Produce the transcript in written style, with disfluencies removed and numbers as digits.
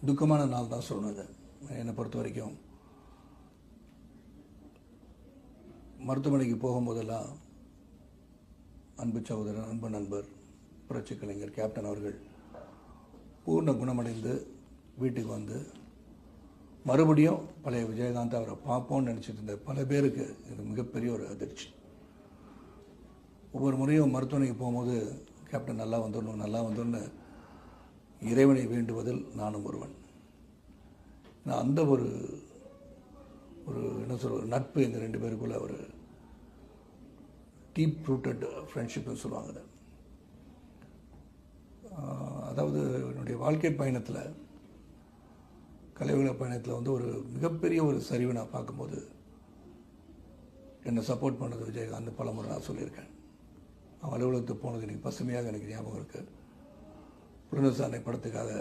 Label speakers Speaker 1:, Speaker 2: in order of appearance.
Speaker 1: துக்கமான நாள் தான் சொல்லணும். இது என்னை பொறுத்த வரைக்கும் மருத்துவமனைக்கு போகும்போதெல்லாம் அன்பு சகோதரன், அன்பு நண்பர், புரட்சி கலைஞர் கேப்டன் அவர்கள் பூர்ண குணமடைந்து வீட்டுக்கு வந்து மறுபடியும் பழைய விஜயகாந்த் அவரை பார்ப்போம்னு நினச்சிட்டு இருந்த பல பேருக்கு இது மிகப்பெரிய ஒரு அதிர்ச்சி. ஒவ்வொரு முறையும் மருத்துவமனைக்கு போகும்போது கேப்டன் நல்லா வந்துடணும், நல்லா வந்துடணும்னு இறைவனை வேண்டுவதில் நானும் ஒருவன். நான் அந்த ஒரு என்ன சொல்ற நட்பு எங்கள் 2 பேருக்குள்ள ஒரு டீப் ரூட்டட் ஃப்ரெண்ட்ஷிப்னு சொல்லுவாங்க. அதாவது என்னுடைய வாழ்க்கை பயணத்தில், கலைவுல பயணத்தில் வந்து ஒரு மிகப்பெரிய ஒரு சரிவை நான் பார்க்கும்போது என்னை சப்போர்ட் பண்ணது விஜயகாந்த். பல முறை நான் சொல்லியிருக்கேன். அவன் அலுவலகத்துக்கு போனது எனக்கு பசுமையாக எனக்கு ஞாபகம் இருக்குது. புலனசாரணை படத்துக்காக